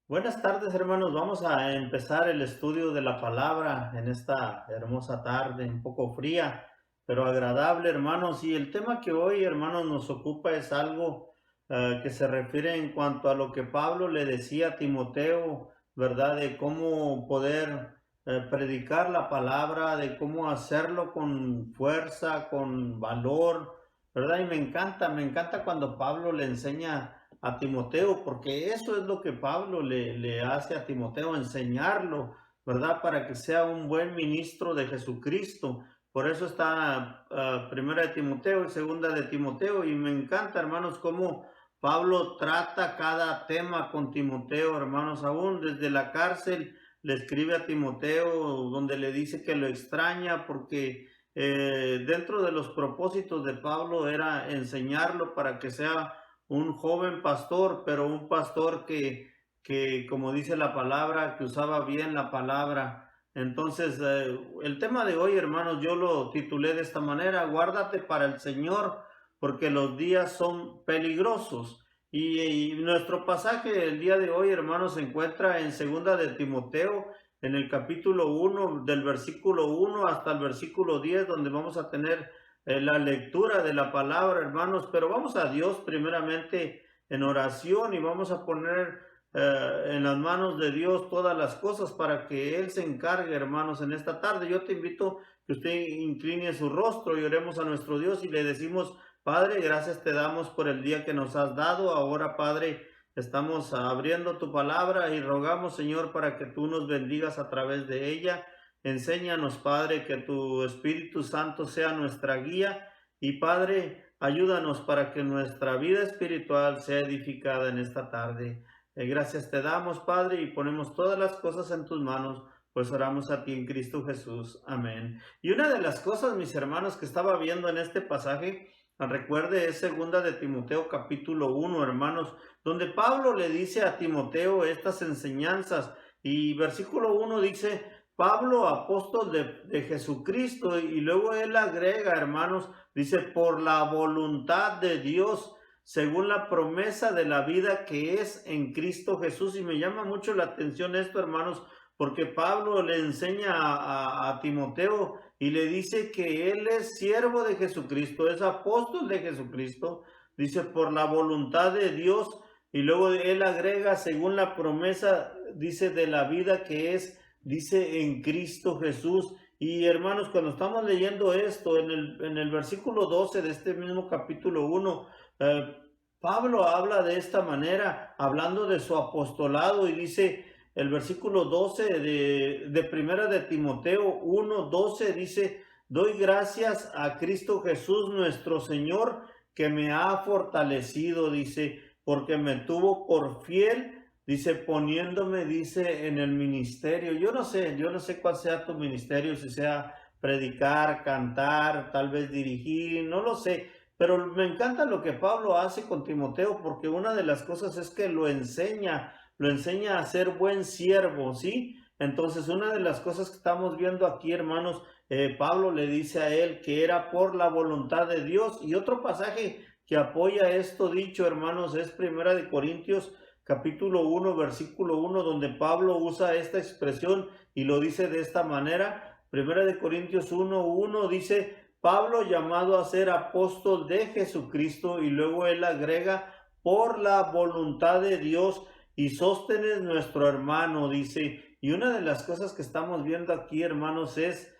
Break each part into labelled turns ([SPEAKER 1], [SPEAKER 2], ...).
[SPEAKER 1] Buenas tardes, hermanos. Vamos a empezar el estudio de la palabra en esta hermosa tarde, un poco fría, pero agradable, hermanos. Y el tema que hoy, hermanos, nos ocupa es algo que se refiere en cuanto a lo que Pablo le decía a Timoteo, ¿verdad? De cómo poder predicar la palabra, de cómo hacerlo con fuerza, con valor, ¿verdad? Y me encanta cuando Pablo le enseña a Timoteo, porque eso es lo que Pablo le hace a Timoteo, enseñarlo, ¿verdad? Para que sea un buen ministro de Jesucristo. Por eso está primera de Timoteo y segunda de Timoteo. Y me encanta, hermanos, cómo Pablo trata cada tema con Timoteo, hermanos, aún desde la cárcel le escribe a Timoteo donde le dice que lo extraña porque dentro de los propósitos de Pablo era enseñarlo para que sea un joven pastor, pero un pastor como dice la palabra, que usaba bien la palabra. Entonces, el tema de hoy, hermanos, yo lo titulé de esta manera: guárdate para el Señor, porque los días son peligrosos. Y nuestro pasaje el día de hoy, hermanos, se encuentra en segunda de Timoteo, en el capítulo 1, del versículo 1 hasta el versículo 10, donde vamos a tener la lectura de la palabra, hermanos. Pero vamos a Dios primeramente en oración y vamos a poner en las manos de Dios todas las cosas para que Él se encargue, hermanos, en esta tarde. Yo te invito que usted incline su rostro y oremos a nuestro Dios y le decimos: Padre, gracias te damos por el día que nos has dado. Ahora, Padre, estamos abriendo tu palabra y rogamos, Señor, para que tú nos bendigas a través de ella. Enséñanos, Padre, que tu Espíritu Santo sea nuestra guía y, Padre, ayúdanos para que nuestra vida espiritual sea edificada en esta tarde. Gracias te damos, Padre, y ponemos todas las cosas en tus manos, pues oramos a ti en Cristo Jesús. Amén. Y una de las cosas, mis hermanos, que estaba viendo en este pasaje, recuerde, es segunda de Timoteo capítulo 1, hermanos, donde Pablo le dice a Timoteo estas enseñanzas. Y versículo 1 dice: Pablo, apóstol de Jesucristo, y luego él agrega, hermanos, dice: por la voluntad de Dios, según la promesa de la vida que es en Cristo Jesús. Y me llama mucho la atención esto, hermanos, porque Pablo le enseña a Timoteo y le dice que él es siervo de Jesucristo, es apóstol de Jesucristo, dice por la voluntad de Dios, y luego él agrega según la promesa, dice de la vida que es, dice en Cristo Jesús. Y hermanos, cuando estamos leyendo esto en el versículo 12 de este mismo capítulo 1, Pablo habla de esta manera, hablando de su apostolado, y dice el versículo 12 de primera de Timoteo 1:12, dice: doy gracias a Cristo Jesús nuestro Señor, que me ha fortalecido, dice, porque me tuvo por fiel, dice, poniéndome, dice, en el ministerio. Yo no sé cuál sea tu ministerio, si sea predicar, cantar, tal vez dirigir, no lo sé. Pero me encanta lo que Pablo hace con Timoteo, porque una de las cosas es que lo enseña a ser buen siervo, ¿sí? Entonces, una de las cosas que estamos viendo aquí, hermanos, Pablo le dice a él que era por la voluntad de Dios. Y otro pasaje que apoya esto dicho, hermanos, es Primera de Corintios capítulo 1, versículo 1, donde Pablo usa esta expresión y lo dice de esta manera. Primera de Corintios 1:1 dice: Pablo, llamado a ser apóstol de Jesucristo, y luego él agrega: por la voluntad de Dios, y Sóstenes nuestro hermano, dice. Y una de las cosas que estamos viendo aquí, hermanos, es,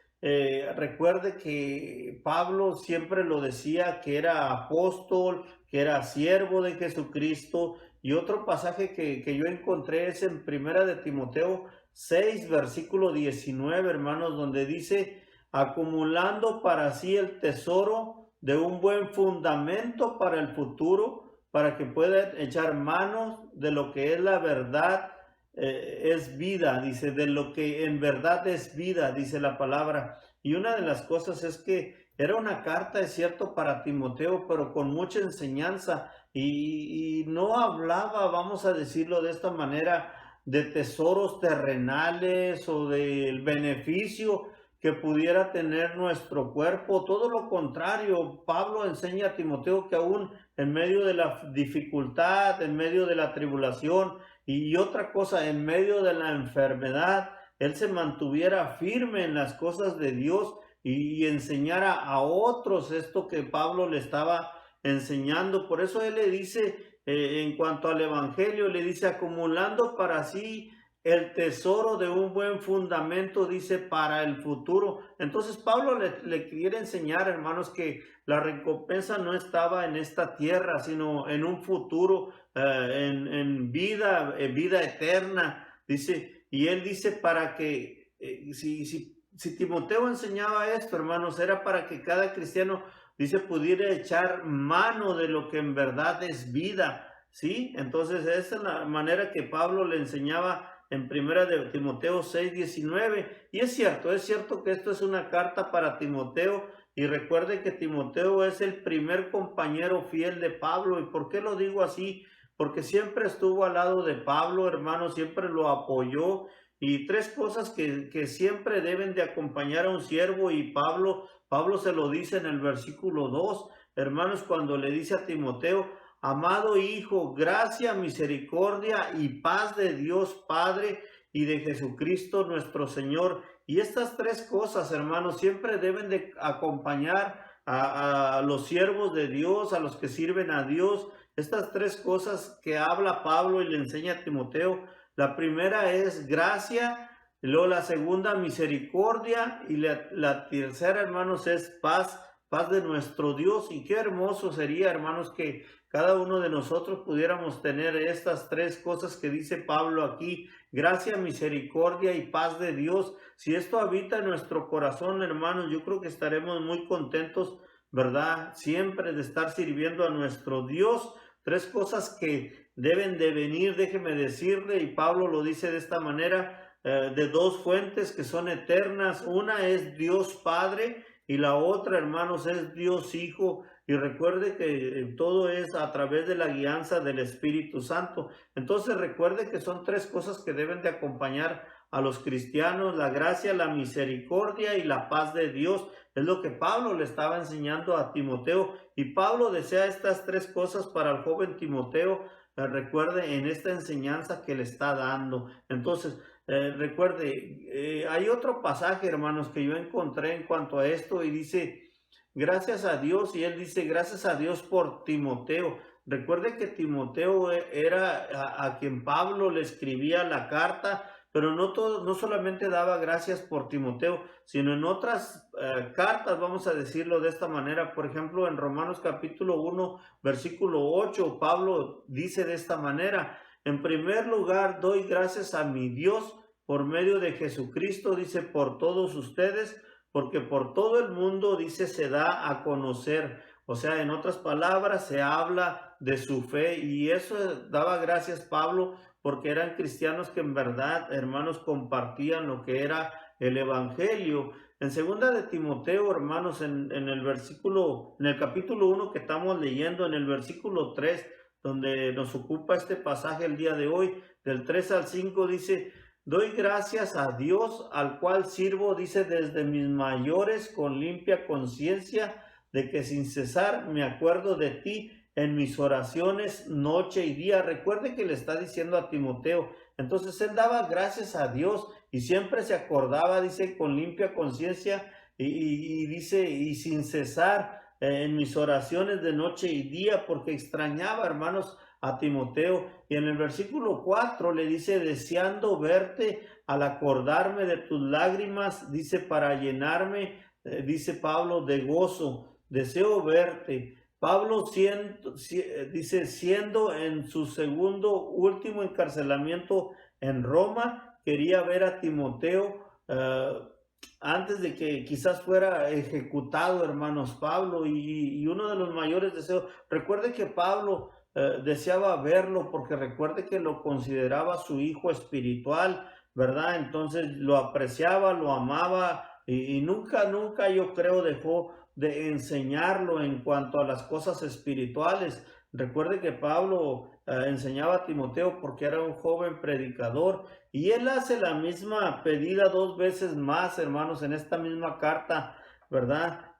[SPEAKER 1] recuerde que Pablo siempre lo decía, que era apóstol, que era siervo de Jesucristo. Y otro pasaje que yo encontré es en Primera de Timoteo 6, versículo 19, hermanos, donde dice: acumulando para sí el tesoro de un buen fundamento para el futuro, para que pueda echar manos de lo que es la verdad, es vida, dice, de lo que en verdad es vida, dice la palabra. Y una de las cosas es que era una carta, es cierto, para Timoteo, pero con mucha enseñanza, y no hablaba, vamos a decirlo de esta manera, de tesoros terrenales o del beneficio que pudiera tener nuestro cuerpo. Todo lo contrario, Pablo enseña a Timoteo que aún en medio de la dificultad, en medio de la tribulación, Y otra cosa, en medio de la enfermedad, él se mantuviera firme en las cosas de Dios y enseñara a otros esto que Pablo le estaba enseñando. Por eso él le dice, en cuanto al evangelio, le dice, acumulando para sí el tesoro de un buen fundamento, dice, para el futuro. Entonces Pablo le quiere enseñar, hermanos, que la recompensa no estaba en esta tierra, sino en un futuro, en vida eterna, dice. Y él dice para que, si Timoteo enseñaba esto, hermanos, era para que cada cristiano, dice, pudiera echar mano de lo que en verdad es vida, ¿sí? Entonces esa es la manera que Pablo le enseñaba en primera de Timoteo 6:19. Y es cierto que esto es una carta para Timoteo. Y recuerde que Timoteo es el primer compañero fiel de Pablo. ¿Y por qué lo digo así? Porque siempre estuvo al lado de Pablo, hermano, siempre lo apoyó. Y tres cosas que siempre deben de acompañar a un siervo, y Pablo se lo dice en el versículo 2, hermanos, cuando le dice a Timoteo, amado hijo, gracia, misericordia y paz de Dios Padre y de Jesucristo nuestro Señor. Y estas tres cosas, hermanos, siempre deben de acompañar a los siervos de Dios, a los que sirven a Dios. Estas tres cosas que habla Pablo y le enseña a Timoteo. La primera es gracia, y luego la segunda misericordia, y la tercera, hermanos, es paz de nuestro Dios. Y qué hermoso sería, hermanos, que cada uno de nosotros pudiéramos tener estas tres cosas que dice Pablo aquí: gracia, misericordia y paz de Dios. Si esto habita en nuestro corazón, hermanos, yo creo que estaremos muy contentos, ¿verdad? Siempre de estar sirviendo a nuestro Dios. Tres cosas que deben de venir, déjeme decirle, y Pablo lo dice de esta manera, de dos fuentes que son eternas. Una es Dios Padre y la otra, hermanos, es Dios Hijo. Y recuerde que todo es a través de la guianza del Espíritu Santo. Entonces recuerde que son tres cosas que deben de acompañar a los cristianos: la gracia, la misericordia y la paz de Dios. Es lo que Pablo le estaba enseñando a Timoteo, y Pablo desea estas tres cosas para el joven Timoteo. Recuerde, en esta enseñanza que le está dando. Entonces, recuerde, hay otro pasaje, hermanos, que yo encontré en cuanto a esto, y dice, gracias a Dios, y él dice, gracias a Dios por Timoteo. Recuerde que Timoteo era a quien Pablo le escribía la carta, pero no solamente daba gracias por Timoteo, sino en otras cartas, vamos a decirlo de esta manera. Por ejemplo, en Romanos capítulo 1, versículo 8, Pablo dice de esta manera: en primer lugar, doy gracias a mi Dios por medio de Jesucristo, dice, por todos ustedes, porque por todo el mundo, dice, se da a conocer. O sea, en otras palabras, se habla de su fe, y eso daba gracias Pablo, porque eran cristianos que en verdad, hermanos, compartían lo que era el evangelio. En segunda de Timoteo, hermanos, en el capítulo 1 que estamos leyendo, en el versículo 3, donde nos ocupa este pasaje el día de hoy, del 3 al 5, dice: doy gracias a Dios, al cual sirvo, dice, desde mis mayores con limpia conciencia, de que sin cesar me acuerdo de ti en mis oraciones noche y día. Recuerde que le está diciendo a Timoteo. Entonces él daba gracias a Dios y siempre se acordaba, dice, con limpia conciencia, y dice, y sin cesar, en mis oraciones de noche y día, porque extrañaba, hermanos, a Timoteo. Y en el versículo 4 le dice: deseando verte al acordarme de tus lágrimas, dice, para llenarme, dice Pablo, de gozo. Deseo verte. Pablo dice, siendo en su segundo último encarcelamiento en Roma, quería ver a Timoteo antes de que quizás fuera ejecutado, hermanos. Pablo, y uno de los mayores deseos, recuerde que Pablo deseaba verlo, porque recuerde que lo consideraba su hijo espiritual, ¿verdad? Entonces lo apreciaba, lo amaba, y nunca yo creo dejó de enseñarlo en cuanto a las cosas espirituales. Recuerde que Pablo enseñaba a Timoteo porque era un joven predicador, y él hace la misma pedida dos veces más, hermanos, en esta misma carta, ¿verdad?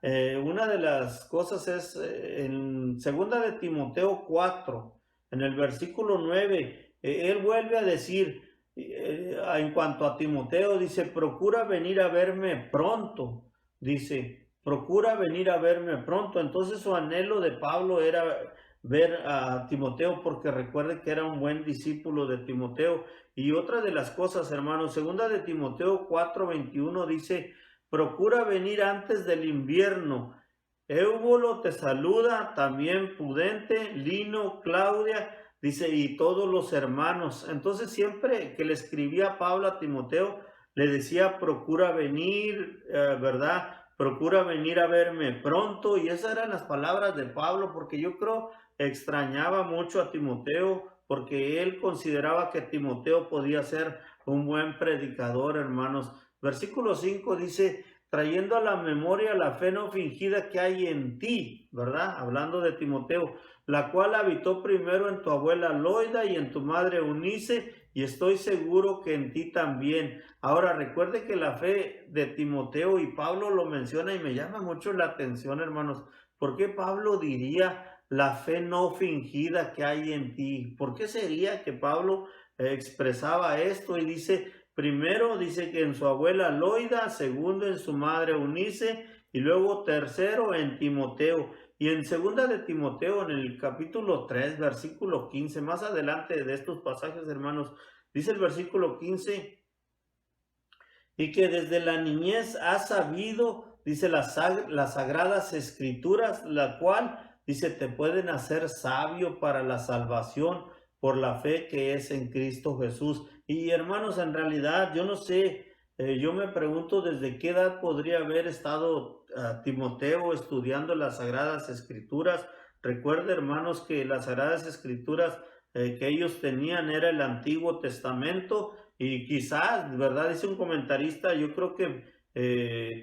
[SPEAKER 1] Una de las cosas es en segunda de Timoteo 4, en el versículo 9, él vuelve a decir, en cuanto a Timoteo, dice, procura venir a verme pronto, dice, procura venir a verme pronto. Entonces su anhelo de Pablo era ver a Timoteo, porque recuerde que era un buen discípulo de Timoteo. Y otra de las cosas, hermanos, segunda de Timoteo 4:21 dice, procura venir antes del invierno. Éubulo te saluda, también Pudente, Lino, Claudia, dice, y todos los hermanos. Entonces siempre que le escribía Pablo a Timoteo, le decía, procura venir, ¿verdad? Procura venir a verme pronto. Y esas eran las palabras de Pablo, porque yo creo extrañaba mucho a Timoteo, porque él consideraba que Timoteo podía ser un buen predicador, hermanos. Versículo 5 dice, trayendo a la memoria la fe no fingida que hay en ti, ¿verdad? Hablando de Timoteo, la cual habitó primero en tu abuela Loida y en tu madre Eunice, y estoy seguro que en ti también. Ahora, recuerde que la fe de Timoteo, y Pablo lo menciona y me llama mucho la atención, hermanos. ¿Por qué Pablo diría la fe no fingida que hay en ti? ¿Por qué sería que Pablo expresaba esto y dice, primero dice que en su abuela Loida, segundo en su madre Eunice y luego tercero en Timoteo? Y en segunda de Timoteo, en el capítulo 3, versículo 15, más adelante de estos pasajes, hermanos, dice el versículo 15, y que desde la niñez has sabido, dice las sagradas escrituras, la cual, dice, te pueden hacer sabio para la salvación por la fe que es en Cristo Jesús. Y hermanos, en realidad, yo no sé, yo me pregunto desde qué edad podría haber estado Timoteo estudiando las sagradas escrituras. Recuerde, hermanos, que las sagradas escrituras que ellos tenían era el Antiguo Testamento. Y quizás, ¿verdad? Dice un comentarista, yo creo que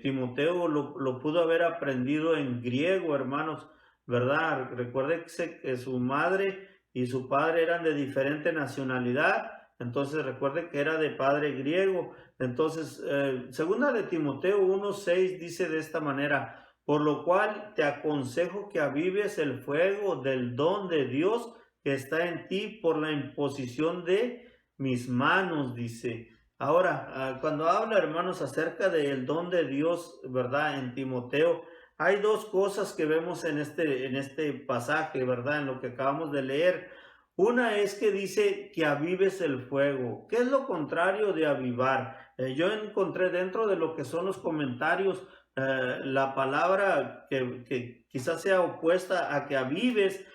[SPEAKER 1] Timoteo lo pudo haber aprendido en griego, hermanos, ¿verdad? Recuerde que su madre y su padre eran de diferente nacionalidad, entonces recuerde que era de padre griego. Entonces, segunda de Timoteo 1:6 dice de esta manera, por lo cual te aconsejo que avives el fuego del don de Dios que está en ti por la imposición de mis manos, dice. Ahora, cuando habla, hermanos, acerca del don de Dios, ¿verdad? En Timoteo, hay dos cosas que vemos en este pasaje, ¿verdad? En lo que acabamos de leer. Una es que dice que avives el fuego. ¿Qué es lo contrario de avivar? Yo encontré dentro de lo que son los comentarios la palabra que quizás sea opuesta a que avives,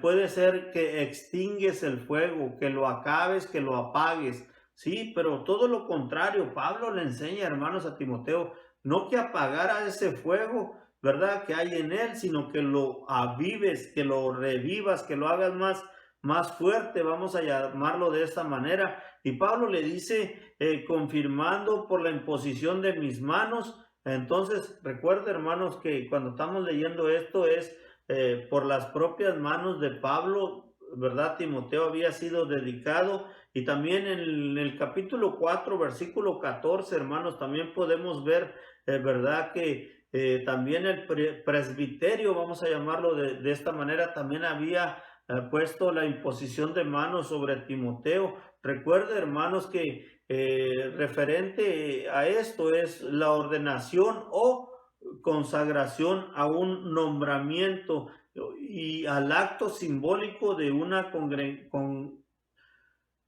[SPEAKER 1] puede ser que extingues el fuego, que lo acabes, que lo apagues. Sí, pero todo lo contrario, Pablo le enseña, hermanos, a Timoteo, no que apagara ese fuego, ¿verdad? Que hay en él, sino que lo avives, que lo revivas, que lo hagas más fuerte, vamos a llamarlo de esta manera. Y Pablo le dice, confirmando por la imposición de mis manos. Entonces, recuerda, hermanos, que cuando estamos leyendo esto es por las propias manos de Pablo, ¿verdad? Timoteo había sido dedicado. Y también en el capítulo 4, versículo 14, hermanos, también podemos ver, ¿verdad? Que también el presbiterio, vamos a llamarlo de esta manera, también había puesto la imposición de manos sobre Timoteo. Recuerde, hermanos, que referente a esto es la ordenación o consagración a un nombramiento y al acto simbólico de una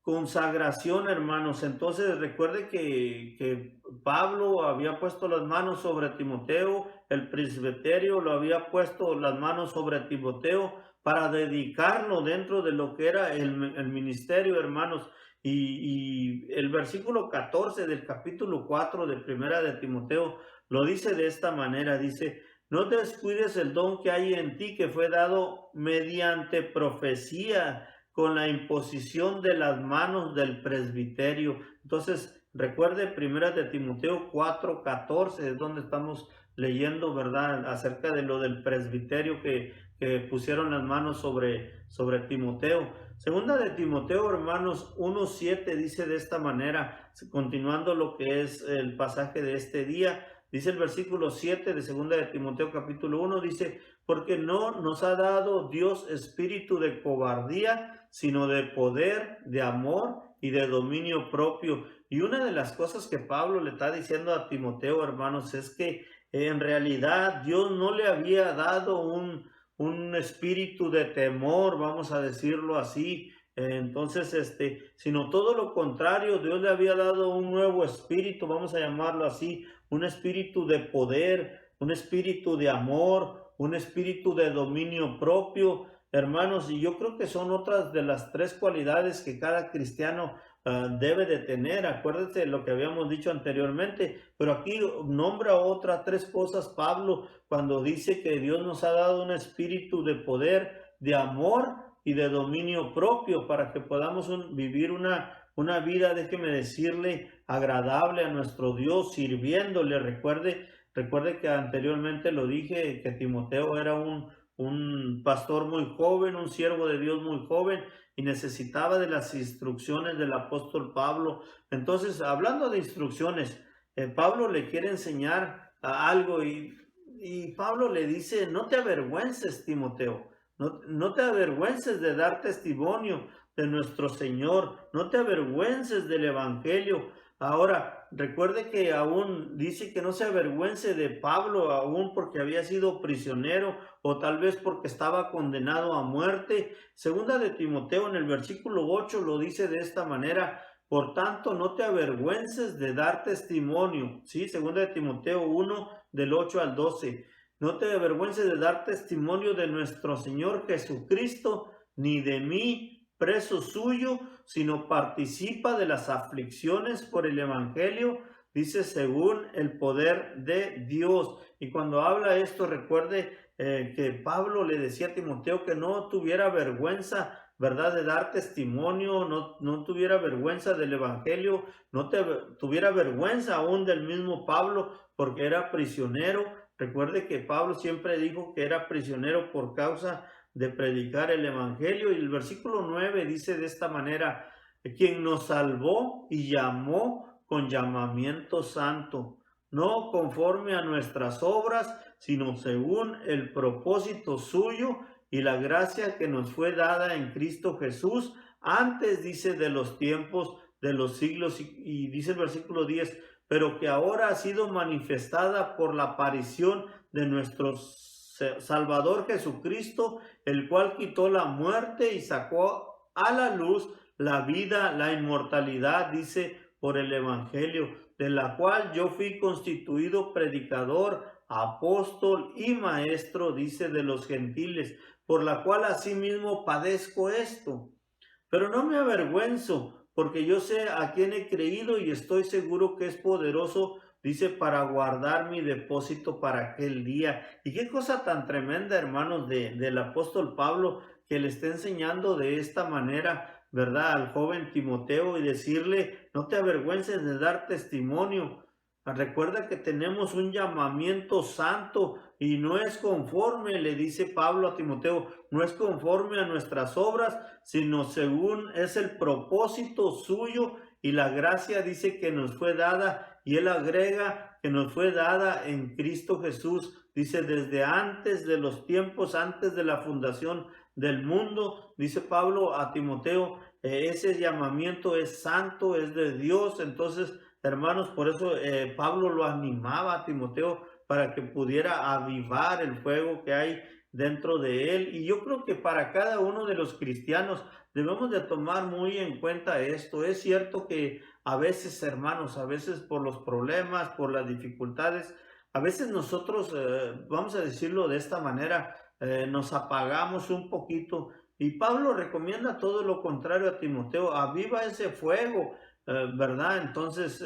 [SPEAKER 1] consagración, hermanos. Entonces recuerde que Pablo había puesto las manos sobre Timoteo, el presbiterio lo había puesto las manos sobre Timoteo para dedicarlo dentro de lo que era el ministerio, hermanos. Y el versículo 14 del capítulo 4 de Primera de Timoteo lo dice de esta manera, dice, no descuides el don que hay en ti que fue dado mediante profecía con la imposición de las manos del presbiterio. Entonces, recuerde Primera de Timoteo 4:14, es donde estamos leyendo, ¿verdad? Acerca de lo del presbiterio que pusieron las manos sobre Timoteo. Segunda de Timoteo, hermanos, 1:7 dice de esta manera, continuando lo que es el pasaje de este día, Dice el versículo 7 de 2 de Timoteo capítulo 1, dice, porque no nos ha dado Dios espíritu de cobardía, sino de poder, de amor y de dominio propio. Y una de las cosas que Pablo le está diciendo a Timoteo, hermanos, es que en realidad Dios no le había dado un espíritu de temor, vamos a decirlo así. Entonces, sino todo lo contrario, Dios le había dado un nuevo espíritu, vamos a llamarlo así, un espíritu de poder, un espíritu de amor, un espíritu de dominio propio, hermanos, y yo creo que son otras de las tres cualidades que cada cristiano debe de tener. Acuérdense de lo que habíamos dicho anteriormente, pero aquí nombra otras tres cosas Pablo cuando dice que Dios nos ha dado un espíritu de poder, de amor y de dominio propio para que podamos vivir una vida, déjeme decirle, agradable a nuestro Dios, sirviéndole. Recuerde que anteriormente lo dije, que Timoteo era un pastor muy joven, un siervo de Dios muy joven, y necesitaba de las instrucciones del apóstol Pablo. Entonces, hablando de instrucciones, Pablo le quiere enseñar algo y Pablo le dice, no te avergüences, Timoteo, no te avergüences de dar testimonio de nuestro Señor, no te avergüences del Evangelio. Ahora, recuerde que aún dice que no se avergüence de Pablo, aún porque había sido prisionero o tal vez porque estaba condenado a muerte. Segunda de Timoteo en el versículo 8 lo dice de esta manera, por tanto no te avergüences de dar testimonio, ¿sí? Segunda de Timoteo 1 del 8 al 12. No te avergüences de dar testimonio de nuestro Señor Jesucristo, ni de mí, preso suyo, sino participa de las aflicciones por el Evangelio, dice según el poder de Dios. Y cuando habla esto, recuerde que Pablo le decía a Timoteo que no tuviera vergüenza, ¿verdad?, de dar testimonio, no tuviera vergüenza del Evangelio, no tuviera vergüenza aún del mismo Pablo, porque era prisionero. Recuerde que Pablo siempre dijo que era prisionero por causa de predicar el Evangelio, y el versículo 9 dice de esta manera, quien nos salvó y llamó con llamamiento santo, no conforme a nuestras obras, sino según el propósito suyo y la gracia que nos fue dada en Cristo Jesús, antes, dice, de los tiempos de los siglos, y dice el versículo 10, pero que ahora ha sido manifestada por la aparición de nuestro Salvador Jesucristo, el cual quitó la muerte y sacó a la luz la vida, la inmortalidad, dice, por el Evangelio, de la cual yo fui constituido predicador, apóstol y maestro, dice, de los gentiles, por la cual asimismo padezco esto. Pero no me avergüenzo, porque yo sé a quién he creído y estoy seguro que es poderoso, dice, para guardar mi depósito para aquel día. Y qué cosa tan tremenda, hermanos, del apóstol Pablo, que le está enseñando de esta manera, ¿verdad?, al joven Timoteo, y decirle, no te avergüences de dar testimonio. Recuerda que tenemos un llamamiento santo y no es conforme, le dice Pablo a Timoteo, no es conforme a nuestras obras, sino según es el propósito suyo y la gracia, dice, que nos fue dada, y él agrega que nos fue dada en Cristo Jesús, dice, desde antes de los tiempos, antes de la fundación del mundo, dice Pablo a Timoteo, ese llamamiento es santo, es de Dios. Entonces, hermanos, por eso Pablo lo animaba a Timoteo para que pudiera avivar el fuego que hay dentro de él. Y yo creo que para cada uno de los cristianos debemos de tomar muy en cuenta esto. Es cierto que a veces, hermanos, a veces por los problemas, por las dificultades, a veces nosotros, vamos a decirlo de esta manera, nos apagamos un poquito. Y Pablo recomienda todo lo contrario a Timoteo, aviva ese fuego, ¿verdad? Entonces,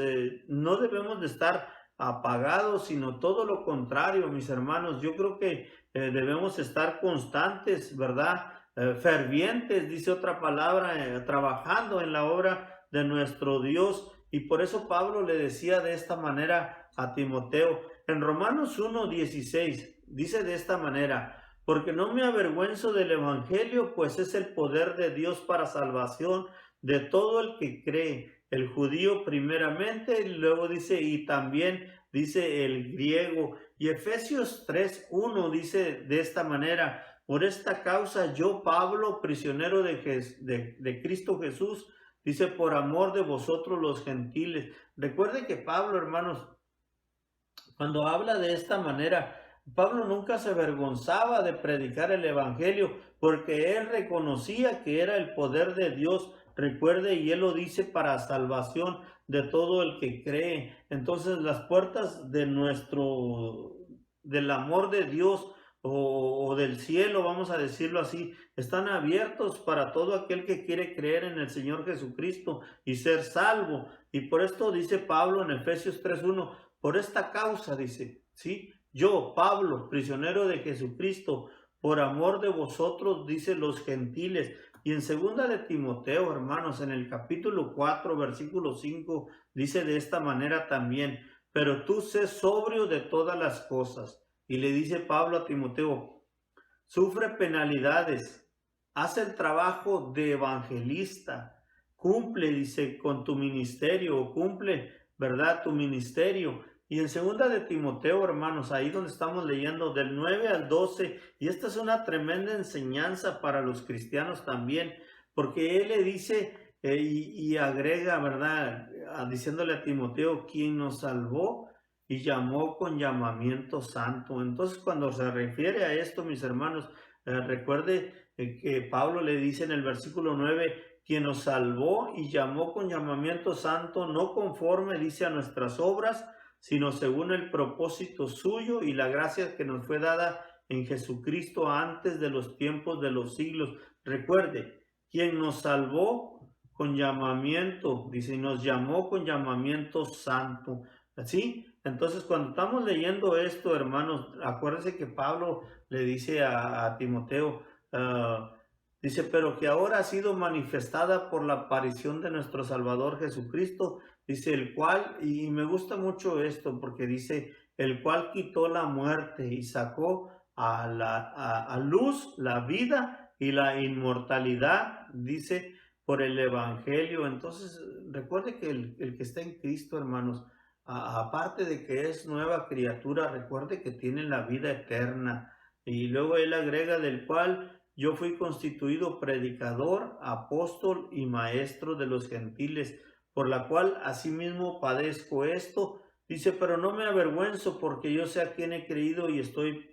[SPEAKER 1] no debemos de estar apagados, sino todo lo contrario, mis hermanos. Yo creo que debemos estar constantes, ¿verdad? Fervientes, dice otra palabra, trabajando en la obra de nuestro Dios. Y por eso Pablo le decía de esta manera a Timoteo. En Romanos 1:16 dice de esta manera, porque no me avergüenzo del Evangelio, pues es el poder de Dios para salvación de todo el que cree, el judío primeramente, y luego dice, y también dice el griego. Y Efesios 3:1 dice de esta manera: por esta causa yo, Pablo, prisionero de Cristo Jesús, dice, por amor de vosotros los gentiles. Recuerde que Pablo, hermanos, cuando habla de esta manera, Pablo nunca se avergonzaba de predicar el evangelio porque él reconocía que era el poder de Dios. Recuerde, y él lo dice, para salvación de todo el que cree. Entonces las puertas de del amor de Dios o del cielo, vamos a decirlo así, están abiertos para todo aquel que quiere creer en el Señor Jesucristo y ser salvo. Y por esto dice Pablo en Efesios 3:1: por esta causa, dice, ¿sí? Yo, Pablo, prisionero de Jesucristo, por amor de vosotros, dice, los gentiles. Y en segunda de Timoteo, hermanos, en el capítulo 4, versículo 5, dice de esta manera también: pero tú sé sobrio de todas las cosas. Y le dice Pablo a Timoteo: sufre penalidades, haz el trabajo de evangelista, cumple, dice, con tu ministerio, cumple, ¿verdad?, tu ministerio. Y en segunda de Timoteo, hermanos, ahí donde estamos leyendo del 9 al 12, y esta es una tremenda enseñanza para los cristianos también, porque él le dice y agrega, ¿verdad?, diciéndole a Timoteo: quien nos salvó y llamó con llamamiento santo. Entonces, cuando se refiere a esto, mis hermanos, recuerde que Pablo le dice en el versículo 9: quien nos salvó y llamó con llamamiento santo, no conforme, dice, a nuestras obras, sino según el propósito suyo y la gracia que nos fue dada en Jesucristo antes de los tiempos de los siglos. Recuerde, quien nos salvó con llamamiento, dice, y nos llamó con llamamiento santo. ¿Así? Entonces, cuando estamos leyendo esto, hermanos, acuérdense que Pablo le dice a Timoteo, dice, pero que ahora ha sido manifestada por la aparición de nuestro Salvador Jesucristo, dice, el cual, y me gusta mucho esto porque dice, el cual quitó la muerte y sacó a luz la vida y la inmortalidad, dice, por el Evangelio. Entonces, recuerde que el que está en Cristo, hermanos, aparte de que es nueva criatura, recuerde que tiene la vida eterna. Y luego él agrega: del cual yo fui constituido predicador, apóstol y maestro de los gentiles, por la cual asimismo padezco esto. Dice, pero no me avergüenzo, porque yo sé a quién he creído y estoy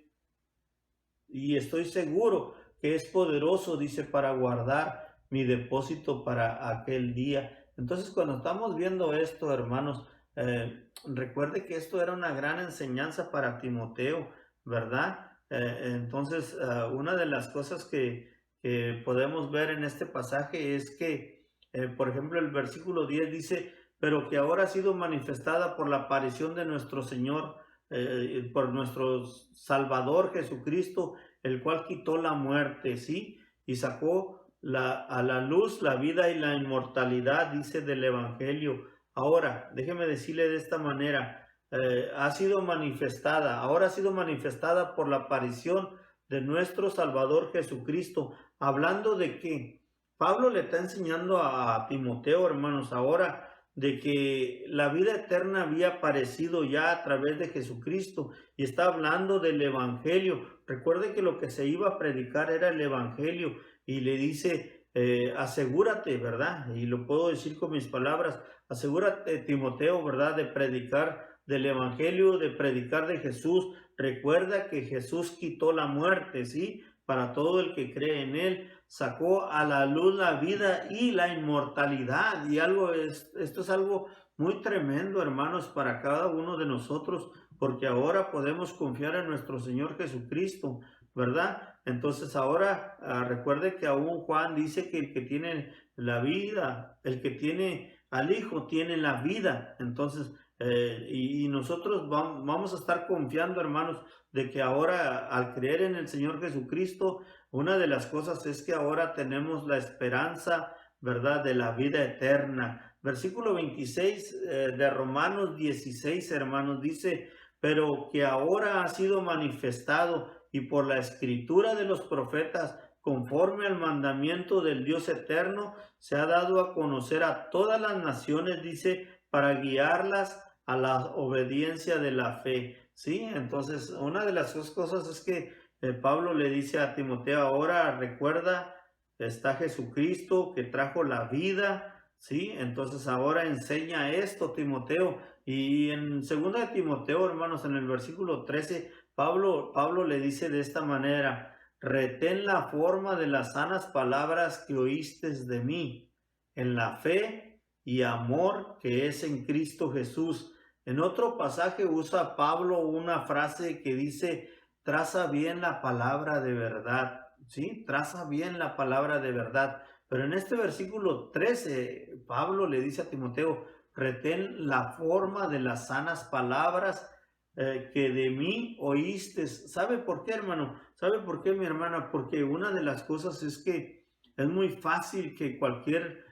[SPEAKER 1] seguro que es poderoso, dice, para guardar mi depósito para aquel día. Entonces, cuando estamos viendo esto, hermanos, recuerde que esto era una gran enseñanza para Timoteo, ¿verdad? Entonces, una de las cosas que podemos ver en este pasaje es que, por ejemplo, el versículo 10 dice, pero que ahora ha sido manifestada por la aparición de nuestro Señor, por nuestro Salvador Jesucristo, el cual quitó la muerte, ¿sí? Y sacó a la luz la vida y la inmortalidad, dice, del Evangelio. Ahora, déjeme decirle de esta manera, ahora ha sido manifestada por la aparición de nuestro Salvador Jesucristo. Hablando de que Pablo le está enseñando a Timoteo, hermanos, ahora de que la vida eterna había aparecido ya a través de Jesucristo y está hablando del Evangelio. Recuerde que lo que se iba a predicar era el Evangelio y le dice, asegúrate, ¿verdad? Y lo puedo decir con mis palabras: asegúrate, Timoteo, ¿verdad?, de predicar del Evangelio, de predicar de Jesús. Recuerda que Jesús quitó la muerte, ¿sí?, para todo el que cree en él. Sacó a la luz la vida y la inmortalidad. Y esto es algo muy tremendo, hermanos, para cada uno de nosotros, porque ahora podemos confiar en nuestro Señor Jesucristo, ¿verdad? Entonces ahora recuerde que aún Juan dice que el que tiene la vida, el que tiene al Hijo, tiene la vida. Entonces, y nosotros vamos a estar confiando, hermanos, de que ahora, al creer en el Señor Jesucristo, una de las cosas es que ahora tenemos la esperanza, ¿verdad?, de la vida eterna. Versículo 26 de Romanos 16, hermanos, dice, pero que ahora ha sido manifestado y por la escritura de los profetas, conforme al mandamiento del Dios eterno, se ha dado a conocer a todas las naciones, dice, para guiarlas a la obediencia de la fe, ¿sí? Entonces, una de las dos cosas es que Pablo le dice a Timoteo, ahora recuerda, está Jesucristo que trajo la vida, ¿sí? Entonces ahora enseña esto, Timoteo. Y en 2 de Timoteo, hermanos, en el versículo 13, Pablo le dice de esta manera, retén la forma de las sanas palabras que oíste de mí, en la fe y amor que es en Cristo Jesús. En otro pasaje usa Pablo una frase que dice, traza bien la palabra de verdad, ¿sí? Traza bien la palabra de verdad. Pero en este versículo 13, Pablo le dice a Timoteo, retén la forma de las sanas palabras que de mí oíste. ¿Sabe por qué, hermano? ¿Sabe por qué, mi hermana? Porque una de las cosas es que es muy fácil que cualquier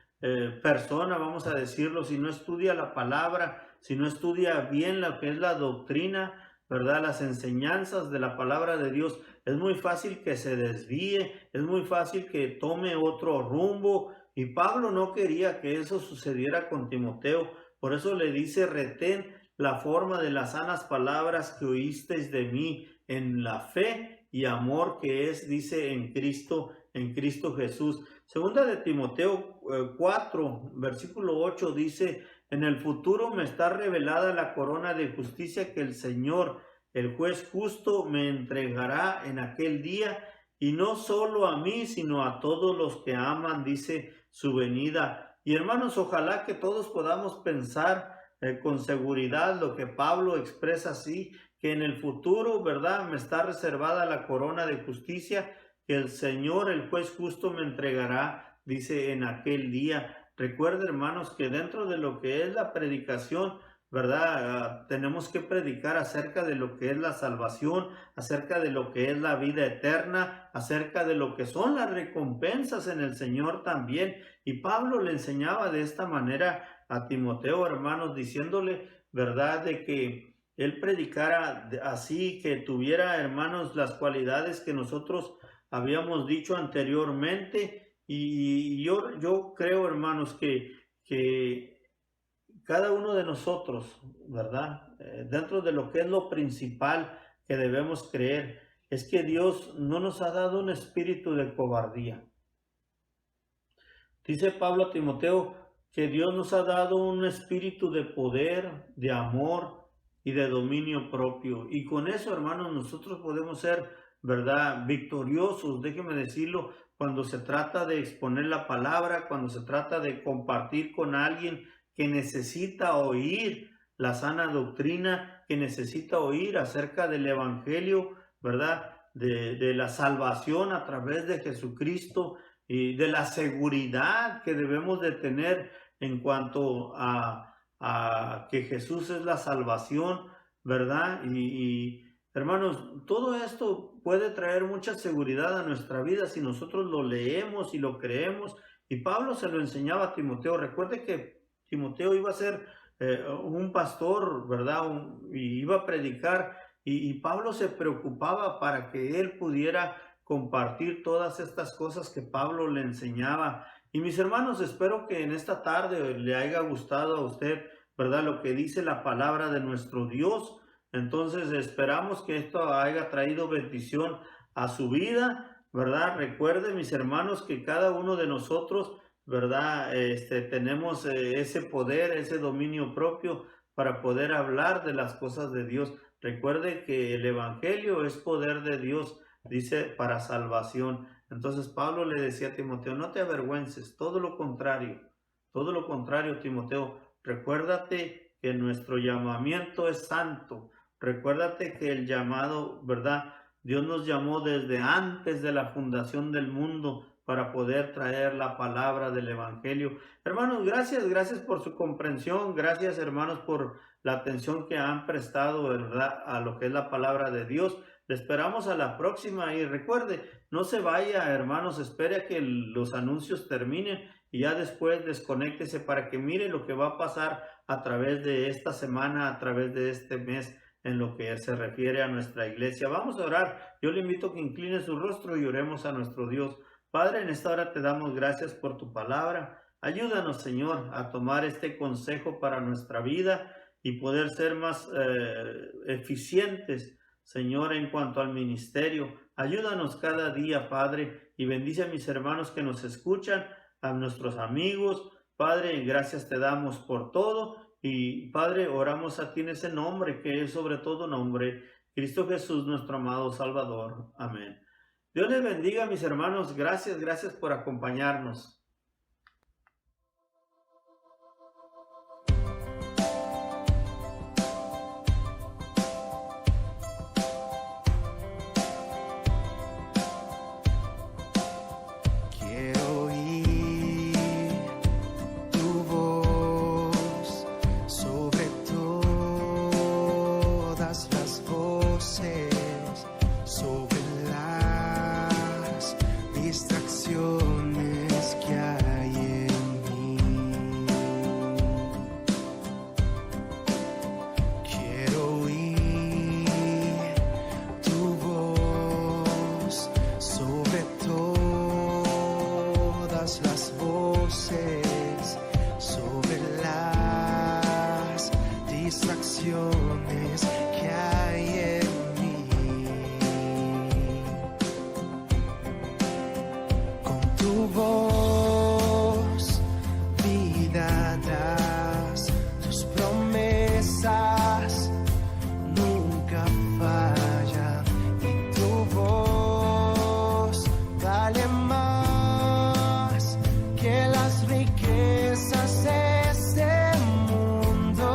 [SPEAKER 1] persona, vamos a decirlo, si no estudia la palabra, si no estudia bien lo que es la doctrina, ¿verdad? Las enseñanzas de la palabra de Dios, es muy fácil que se desvíe, es muy fácil que tome otro rumbo. Y Pablo no quería que eso sucediera con Timoteo, por eso le dice, retén la forma de las sanas palabras que oísteis de mí en la fe y amor que es, dice, en Cristo Jesús. Segunda de Timoteo 4, versículo 8 dice, en el futuro me está revelada la corona de justicia que el Señor, el juez justo, me entregará en aquel día, y no solo a mí, sino a todos los que aman, dice, su venida. Y hermanos, ojalá que todos podamos pensar con seguridad lo que Pablo expresa así, que en el futuro, ¿verdad? Me está reservada la corona de justicia que el Señor, el juez justo, me entregará, dice, en aquel día. Recuerden, hermanos, que dentro de lo que es la predicación, ¿verdad? Tenemos que predicar acerca de lo que es la salvación, acerca de lo que es la vida eterna, acerca de lo que son las recompensas en el Señor también. Y Pablo le enseñaba de esta manera a Timoteo, hermanos, diciéndole, ¿verdad? De que él predicara así, que tuviera, hermanos, las cualidades que nosotros habíamos dicho anteriormente. Y yo creo, hermanos, que cada uno de nosotros, ¿verdad? Dentro de lo que es lo principal que debemos creer, es que Dios no nos ha dado un espíritu de cobardía. Dice Pablo a Timoteo que Dios nos ha dado un espíritu de poder, de amor y de dominio propio. Y con eso, hermanos, nosotros podemos ser, ¿verdad?, victoriosos, déjeme decirlo, cuando se trata de exponer la palabra, cuando se trata de compartir con alguien que necesita oír la sana doctrina, que necesita oír acerca del Evangelio, ¿verdad?, de la salvación a través de Jesucristo y de la seguridad que debemos de tener en cuanto a que Jesús es la salvación, ¿verdad? Hermanos, todo esto puede traer mucha seguridad a nuestra vida si nosotros lo leemos y lo creemos. Y Pablo se lo enseñaba a Timoteo. Recuerde que Timoteo iba a ser un pastor, ¿verdad? Y iba a predicar. Y Pablo se preocupaba para que él pudiera compartir todas estas cosas que Pablo le enseñaba. Y mis hermanos, espero que en esta tarde le haya gustado a usted, ¿verdad? Lo que dice la palabra de nuestro Dios. Entonces esperamos que esto haya traído bendición a su vida, ¿verdad? Recuerde, mis hermanos, que cada uno de nosotros, ¿verdad? Tenemos ese poder, ese dominio propio para poder hablar de las cosas de Dios. Recuerde que el Evangelio es poder de Dios, dice, para salvación. Entonces Pablo le decía a Timoteo, no te avergüences, todo lo contrario, Timoteo, recuérdate que nuestro llamamiento es santo, recuérdate que el llamado, ¿verdad? Dios nos llamó desde antes de la fundación del mundo para poder traer la palabra del Evangelio. Hermanos, gracias por su comprensión, gracias, hermanos, por la atención que han prestado, ¿verdad?, a lo que es la palabra de Dios. Le esperamos a la próxima y recuerde, no se vaya, hermanos, espere a que los anuncios terminen y ya después desconéctese para que mire lo que va a pasar a través de esta semana, a través de este mes, en lo que se refiere a nuestra iglesia. Vamos a orar. Yo le invito a que incline su rostro y oremos a nuestro Dios. Padre, en esta hora te damos gracias por tu palabra. Ayúdanos, Señor, a tomar este consejo para nuestra vida y poder ser más eficientes, Señor, en cuanto al ministerio. Ayúdanos cada día, Padre, y bendice a mis hermanos que nos escuchan, a nuestros amigos. Padre, gracias te damos por todo. Y Padre, oramos a ti en ese nombre, que es sobre todo nombre, Cristo Jesús, nuestro amado Salvador. Amén. Dios les bendiga, mis hermanos. Gracias, gracias por acompañarnos.
[SPEAKER 2] Que hay en mí, con tu voz vida das, tus promesas nunca fallan y tu voz vale más que las riquezas de este mundo.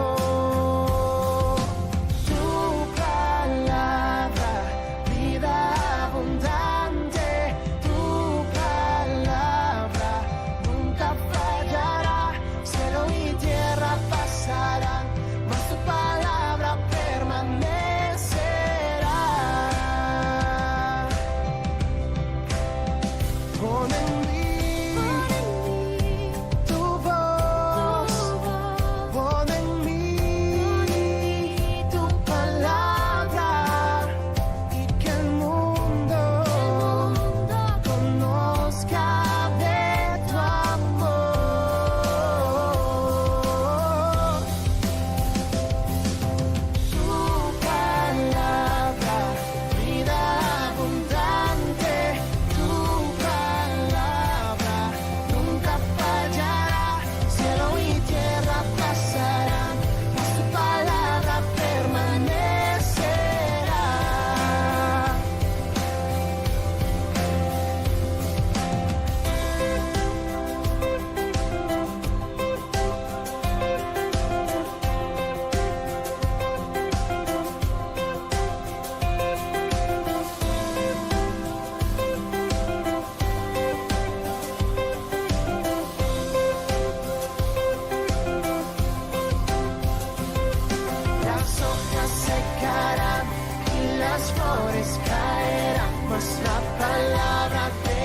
[SPEAKER 2] Las flores caerán, mas la palabra de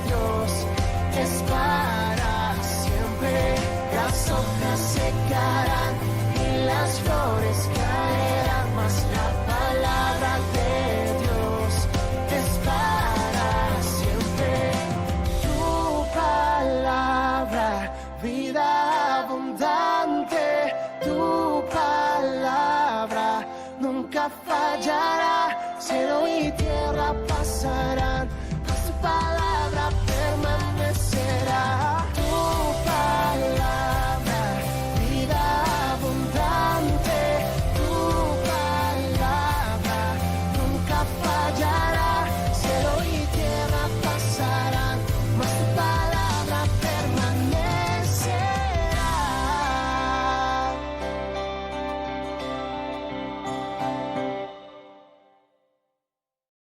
[SPEAKER 2] Dios es para siempre. Las hojas secarán y las flores caerán, mas la palabra de Dios es para siempre. Tu palabra, vida abundante, tu palabra nunca fallará. Cielo y tierra pasarán, mas tu palabra